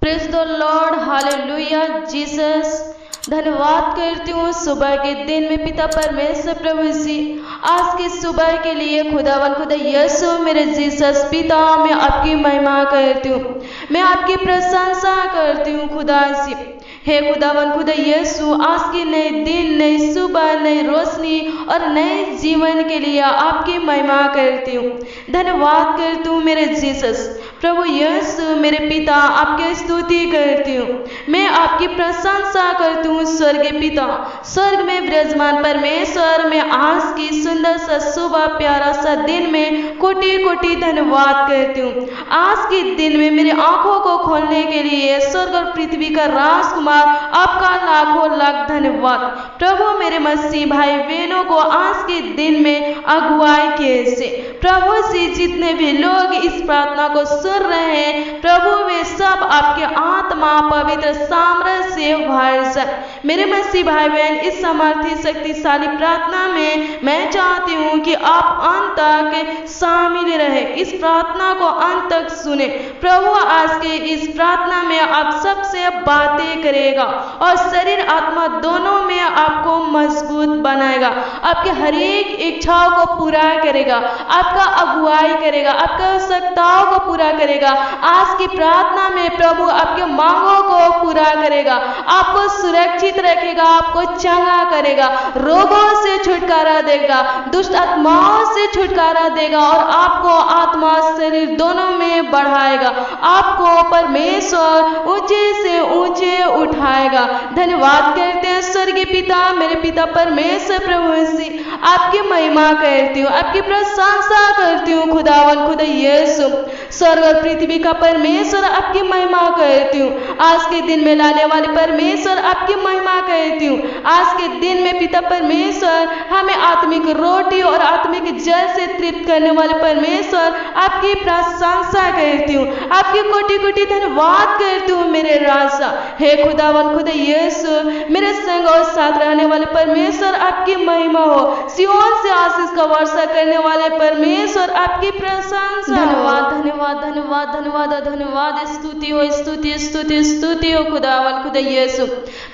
Praise the Lord, hallelujah Jesus. धन्यवाद करती हूँ सुबह के दिन में पिता परमेश्वर प्रभु जी, आज की सुबह के लिए खुदावन खुदा यीशु मेरे जीसस पिता, मैं आपकी महिमा करती हूँ, मैं आपकी प्रशंसा करती हूँ खुदा जी। हे खुदावन खुदा यीशु, आज की नए दिन, नई सुबह, नई रोशनी और नए जीवन के लिए आपकी महिमा करती हूँ, धन्यवाद करती हूँ मेरे जीसस प्रभु यीशु मेरे पिता, आपकी स्तुति करती हूँ, मैं आपकी प्रशंसा करती हूँ स्वर्गीय पिता, स्वर्ग में विराजमान परमेश्वर। मैं आज की सुंदर सा सुबह, प्यारा सा दिन में कोटि कोटि धन्यवाद करती हूँ। आज के दिन में मेरी आंखों को खोलने के लिए स्वर्ग और पृथ्वी का राजकुमार आपका लाखों लाख धन्यवाद प्रभु। मेरे मसीह भाई बहनों को आज के दिन में अगुवाई के से प्रभु से जितने भी लोग इस प्रार्थना को सुन रहे हैं प्रभु, वे सब आपके आत्मा पवित्र सामर्थ्य से भर जाए। मेरे मसीह भाई बहन, इस सामर्थ्य शक्तिशाली प्रार्थना में मैं चाहती हूँ कि आप अंत तक शामिल रहे, इस प्रार्थना को अंत तक सुने। प्रभु आज के इस प्रार्थना में आप सबसे बातें करेगा और शरीर आत्मा दोनों में आपको मजबूत बनाएगा, आपके हर एक इच्छाओं को पूरा करेगा, आपका अगुवाई करेगा, आपकी आवश्यकताओं को पूरा करेगा। आज की प्रार्थना में प्रभु आपके मांगों को पूरा करेगा, आपको सुरक्षित रखेगा, आपको चंगा करेगा, रोगों से छुटकारा देगा, दुष्ट आत्माओं से छुटकारा देगा और आपको आत्मा शरीर दोनों में बढ़ाएगा, आपको परमेश्वर ऊंचे से ऊंचे उठाएगा। धन्यवाद करते हैं स्वर्गीय पिता, मेरे पिता परमेश्वर प्रभु जी, आपकी महिमा करती हूँ, आपकी प्रशंसा करती हूँ खुदावन खुदा यीशु, स्वर्ग और पृथ्वी का परमेश्वर आपकी महिमा करती हूँ। आज के दिन में लाने वाले परमेश्वर आपकी महिमा करती हूँ। आज के दिन में पिता परमेश्वर हमें आत्मिक रोटी और आत्मिक जल से तृप्त करने वाले परमेश्वर आपकी प्रशंसा करती हूँ, आपकी कोटि कोटि धन्यवाद करती हूँ मेरे राजा। हे खुदावन खुदा यीशु, मेरे संग और साथ रहने वाले परमेश्वर आपकी महिमा हो, सियोन से आशीष का वर्षा करने वाले परमेश्वर आपकी प्रशंसा। धन्यवाद धन्यवाद धन्यवाद धन्यवाद धन्यवाद, स्तुति हो स्तुति स्तुति स्तुति हो खुदावन खुदा यीशु,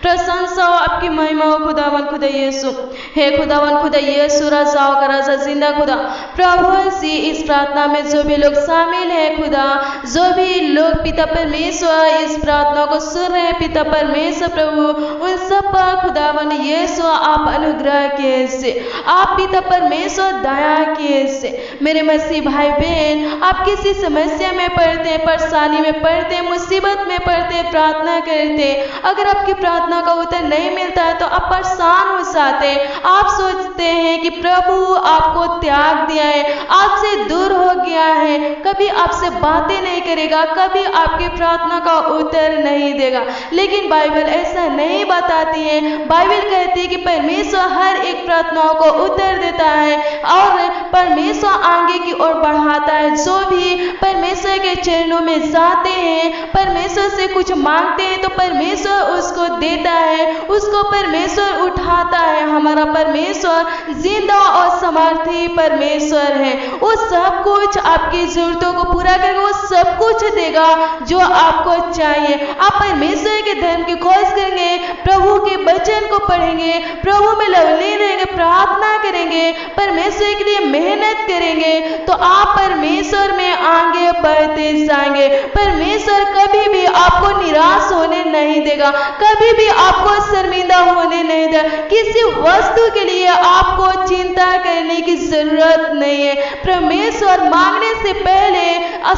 प्रशंसा हो, आपकी महिमा हो खुदावन खुदा यीशु। हे खुदावन खुदा यीशु, राजाओं का राजा जिंदा खुदा प्रभु जी, इस प्रार्थना में जो भी लोग शामिल है खुदा, जो भी लोग पिता परमेश्वर इस प्रार्थना को सुन रहे हैं पिता परमेश्वर प्रभु, उन सब पर खुदावन यीशु आप अनुग्रह के से, आप पिता परमेश्वर दया के से। मेरे मसीह भाई बहन, आप किसी समस्या में पड़ते हैं, परेशानी में पड़ते हैं, मुसीबत में पड़ते हैं, प्रार्थना करते हैं, अगर आपकी प्रार्थना का उत्तर नहीं मिलता है तो आप परेशान हो जाते हैं, आप सोचते हैं कि प्रभु आपको त्याग दिया है, आपसे दूर हो गया है, कभी आपसे बातें नहीं करेगा, कभी आपकी प्रार्थना का उत्तर नहीं देगा। लेकिन बाइबल ऐसा नहीं बताती है, बाइबल कहती है कि परमेश्वर हर एक प्रार्थनाओं को उत्तर देता है और परमेश्वर आगे की ओर बढ़ाता है। जो भी परमेश्वर के चरणों में जाते हैं, परमेश्वर से कुछ मांगते हैं तो परमेश्वर उसको देता है, उसको परमेश्वर उठाता है। हमारा परमेश्वर जिंदा और समर्थी परमेश्वर है, वो सब कुछ आपकी जरूरतों को पूरा करके वो सब कुछ देगा जो आपको चाहिए। आप परमेश्वर के धर्म की खोज करेंगे, प्रभु के वचन को पढ़ेंगे, प्रभु में लवलीन रहेंगे, प्रार्थना करेंगे, परमेश्वर के लिए मेहनत करेंगे तो आप परमेश्वर में आगे बढ़ते जाएंगे। परमेश्वर कभी भी आपको निराश होने नहीं देगा, कभी भी आपको शर्मिंदा होने नहीं देगा। किसी वस्तु के लिए आपको चिंता करने की जरूरत नहीं है। परमेश्वर मांगने से पहले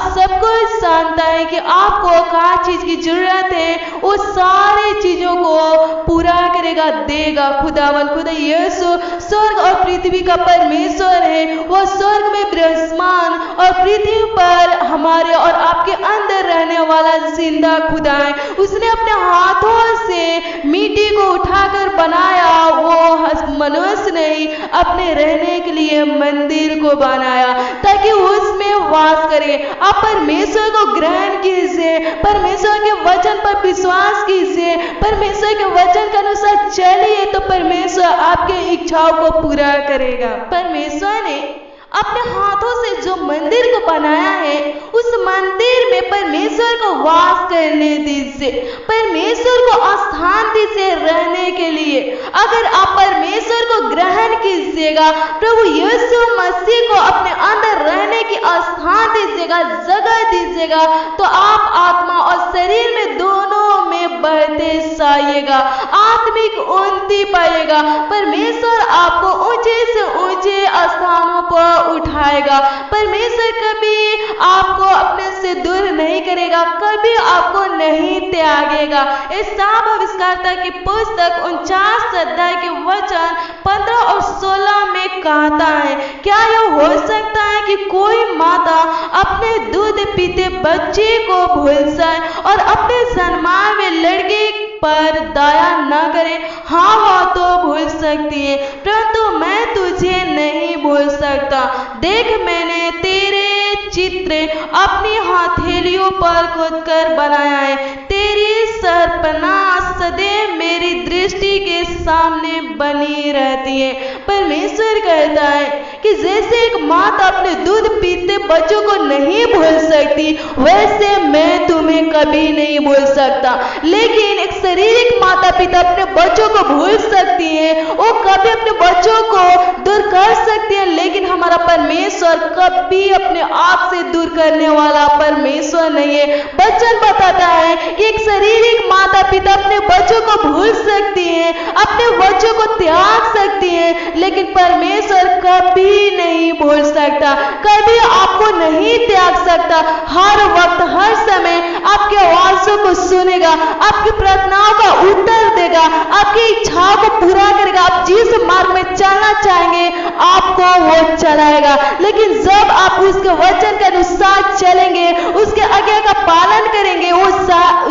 सब कुछ जानता है कि आपको क्या चीज की जरूरत है, वो सारी चीजों को पूरा करेगा, देगा। खुदावन खुदा यीशु स्वर्ग और पृथ्वी का परमेश्वर है, वो स्वर्ग में विराजमान और पृथ्वी पर हमारे और आपके अंदर रहने वाला जिंदा खुदा है। उसने अपने हाथों से मिट्टी को उठाकर बनाया, वो मनुष्य नहीं, अपने रहने के लिए मंदिर को बनाया ताकि उसमें वास करे। आप परमेश्वर को ग्रहण कीजिए, परमेश्वर के वचन पर विश्वास कीजिए, परमेश्वर के वचन के अनुसार चलिए तो परमेश्वर आपके इच्छाओं को पूरा करेगा। परमेश्वर ने अपने हाथों से जो मंदिर को बनाया है, उस मंदिर में परमेश्वर को वास करने दीजिए। दीजिए। परमेश्वर को स्थान दीजिए रहने के लिए। अगर आप परमेश्वर को ग्रहण कीजिएगा, प्रभु यीशु मसीह को अपने अंदर रहने की स्थान दीजिएगा, जगह दीजिएगा, तो आप आत्मा और शरीर में दोनों में बढ़ते जाइएगा, आत्मिक उन्नति पाइएगा। परमेश्वर आपको ऊंचे से ऊंचे स्थानों पर उठाएगा। परमेश्वर कभी आपको अपने से दूर नहीं करेगा, कभी आपको नहीं त्यागेगा। एसाव भविष्यद्वक्ता की पुस्तक 49 अध्याय के वचन 15 और 16 में कहता है, क्या यह हो सकता है कि कोई माता अपने दूध पीते बच्चे को भूल जाए और अपने जन्माए हुए लड़के पर दया न करे? हाँ, वह तो भूल सकती है, परंतु मैं तुझे नहीं भूल सकता। देख, मैंने तेरे चित्र अपनी हथेलियों पर खोद कर बनाया है। तेरी सरपना सदैव मेरी दृष्टि के सामने बनी रहती है। परमेश्वर कहता है कि जैसे एक माता अपने दूध पीते बच्चों को नहीं भूल सकती, वैसे मैं तुम्हें कभी नहीं भूल सकता। लेकिन एक शारीरिक माता पिता अपने बच्चों को भूल सकती है, वो कभी अपने बच्चों को दूर कर सकती है, लेकिन हमारा परमेश्वर कभी अपने आप से दूर करने वाला परमेश्वर नहीं है। वचन बताता है कि एक शारीरिक माता पिता अपने बच्चों को भूल सकती है, अपने बच्चों को त्याग सकती है, लेकिन परमेश्वर कभी नहीं भूल सकता, कभी आपको नहीं त्याग सकता। हर वक्त हर समय आपकी आवाजों को सुनेगा, आपकी प्रार्थनाओं का उत्तर देगा, आपकी इच्छाओं को पूरा करेगा। आप जिस मार्ग में चलना चाहेंगे आपको वो चलाएगा। लेकिन जब आप उसके वचन के अनुसार चलेंगे, उसके आज्ञा का पालन करेंगे, वो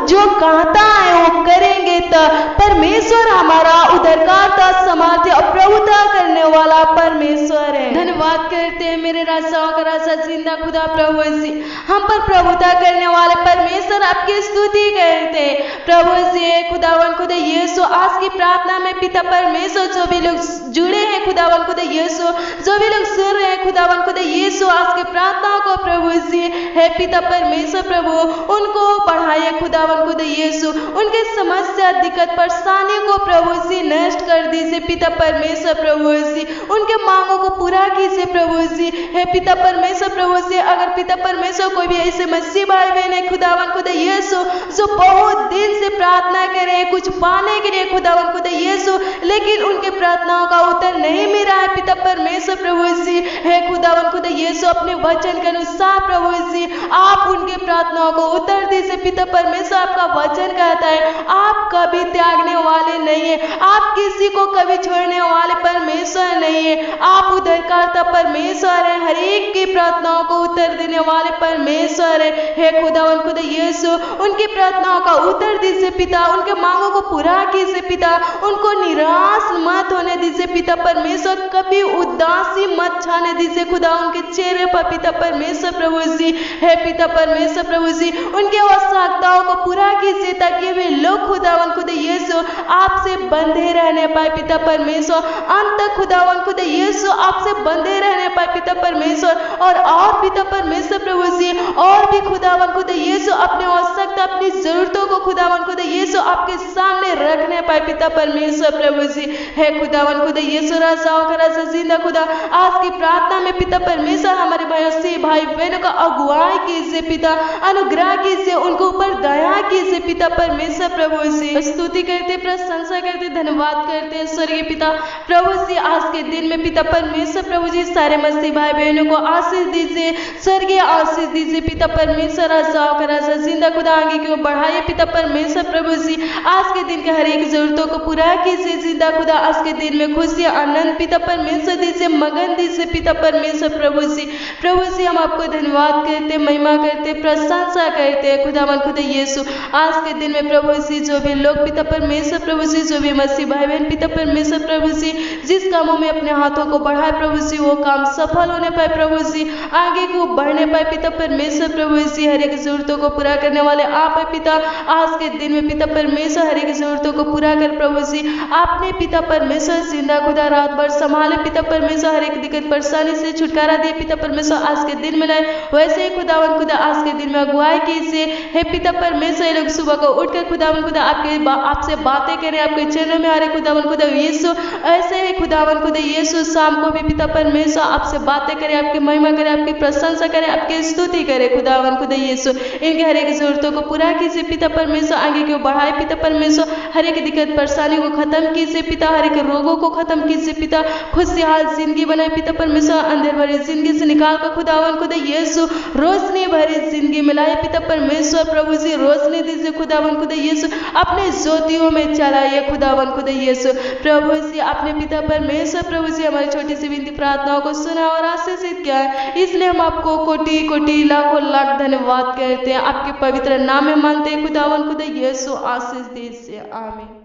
जो कहता है वो करेंगे, तो परमेश्वर हमारा उद्धारकर्ता, सामर्थ्य और प्रभुता करने वाला परमेश्वर है। धन्यवाद करते हैं मेरे राजाओं का राजा जिंदा खुदा प्रभु जी, हम पर प्रभुता करने वाले परमेश्वर आपकी स्तुति करते हैं। प्रभु जी, खुदावन खुदा यीशु, आज की प्रार्थना में पिता परमेश्वर जो भी लोग जुड़े हैं, खुदावन खुदा यीशु, जो भी लोग सुन रहे हैं, खुदावन खुदा यीशु, आज की प्रार्थनाओं को प्रभु जी है पिता परमेश्वर, प्रभु उनको बढ़ाइए। खुदावन खुदा यीशु, उनके समस्या, दिक्कत, परेशानी को प्रभु जी नष्ट कर दीजिए पिता परमेश्वर, प्रभु जी उनके मांगों को पूरा कीजिए प्रभु जी है पिता परमेश्वर, प्रभु जी अगर पिता परमेश्वर कोई भी ऐसे मसीह भाई बहन है, खुदावन खुदा यीशु, जो बहुत दिन से प्रार्थना करे कुछ पाने के लिए, खुदावन खुदा यीशु, लेकिन उनके प्रार्थनाओं का उत्तर नहीं मिल रहा है पिता परमेश्वर, प्रभु जी है खुदावन खुदा यीशु, अपने वचन के अनुसार प्रभु जी आप उनके प्रार्थनाओं को उत्तर दीजिए पिता परमेश्वर। आपका वचन कहता है आप कभी त्यागने वाले नहीं है, आप किसी को कभी छोड़ने वाले परमेश्वर नहीं है, आप उद्धारकर्ता परमेश्वर है, हर एक की प्रार्थनाओं को उत्तर देने वाले परमेश्वर है खुदावन खुदा यीशु, उनकी प्रार्थनाओं का उत्तर दीजिए पिता, उनके मांगों को पूरा कीजिए पिता, उनको निराश मत होने दीजिए पिता परमेश्वर, कभी उदासी मत छाने दीजिए खुदा उनके चेहरे पर पिता परमेश्वर, प्रभु जी है पिता परमेश्वर, प्रभु जी उनके आवश्यकताओं को पूरा कीजिए ताकि वे लोग खुदावन खुदा यीशु आपसे बंधे रहने पाए पिता परमेश्वर, अंत तक खुदावन खुदा यीशु आपसे बंधे रहने पाए पिता परमेश्वर, और पिता परमेश्वर प्रभु जी और भी खुदावन खुदा यीशु अपने आवश्यकता, अपनी जरूरतों को खुदावन खुदा यीशु आपके सामने रखने पाए पिता परमेश्वर, प्रभु जी है खुदावन खुदा यीशु, राजाओं का राजा जिंदा खुदा, आज की प्रार्थना में पिता परमेश्वर हमारे भाई बहनों का अगुवाई कीजिए पिता, अनुग्रह कीजिए, उनको ऊपर दया कीजिए पिता परमेश्वर, प्रभु जी स्तुति करते, प्रशंसा करते, धन्यवाद करते हैं स्वर्गीय पिता, प्रभु जी आज के दिन में पिता परमेश्वर, प्रभु जी सारे मसीह भाई बहनों को आशीष दीजिए, स्वर्गीय आशीष दीजिए पिता परमेश्वर, राजाओं का राजा जिंदा खुदा, आगे की ओर बढ़ाइए पिता परमेश्वर, प्रभु जी आज के दिन के हर एक जरूरतों को पूरा कीजिए जिंदा खुदा, आज के दिन में खुशी आनंद पिता परमेश्वर दीजिए, मगन दीजिए पिता परमेश्वर, प्रभु जी हम आपको धन्यवाद करते, महिमा करते, प्रशंसा करते हैं खुदावन खुदा यीशु, आज के दिन में प्रभु जी जो भी लोग पिता परमेश्वर, प्रभु जी जो भी मसीह भाई बहन पिता परमेश्वर, प्रभु जी जिस कामों में अपने हाथों को बढ़ाए प्रभु जी वो काम सफल होने पाए प्रभु जी, आगे को बढ़ने पाए पिता परमेश्वर, प्रभु जी हर एक जरूरतों को पूरा करने वाले आप है पिता, आज के दिन में पिता परमेश्वर हर एक जरूरतों को पूरा कर प्रभु जी आपने पिता परमेश्वर जिंदा खुदा रात भर संभाले पिता परमेश्वर, हर एक दिक्कत परेशानी से छुटकारा दिए पिता परमेश्वर, आज के दिन में लाए, वैसे ही खुदावन खुदा आज आज के दिन में अगुवाई कीजिए। हे पिता परमेश्वर, ये लोग सुबह को उठकर खुदावन खुदा आपसे बातें करें, आपके चरणों में आ रहे खुदावन खुदा यीशु। ऐसे ही खुदावन खुदा यीशु शाम को भी पिता परमेश्वर आपसे बातें करें, आपकी महिमा करें, आपकी प्रशंसा करें, आपकी स्तुति करें खुदावन खुदा यीशु। इनके हर एक जरूरतों को पूरा कीजिए पिता परमेश्वर, आगे क्यों बढ़ाए पिता परमेश्वर, हर एक दिक्कत परेशानी को खत्म कीजिए पिता, हर एक रोगों को खत्म कीजिए पिता, खुशहाल जिंदगी बनाए पिता परमेश्वर, अंधेर भरी जिंदगी से निकाल कर खुदावन खुदा यीशु रोशनी भरी जिंदगी मिलाए पिता परमेश्वर। प्रभु जी रोशनी दीजिए खुदावन खुदा यीशु, अपने ज्योतियों में चलाइए खुदावन खुदा यीशु। प्रभु जी अपने पिता परमेश्वर, प्रभु जी हमारी छोटी सी विनती प्रार्थनाओं को सुना और आशीषित किया है, इसलिए हम आपको कोटि कोटि लाखों लाख धन्यवाद करते हैं, आपके पवित्र नाम में मानते हैं खुदावन खुदा यीशु। आशीष दीजिए, आमीन।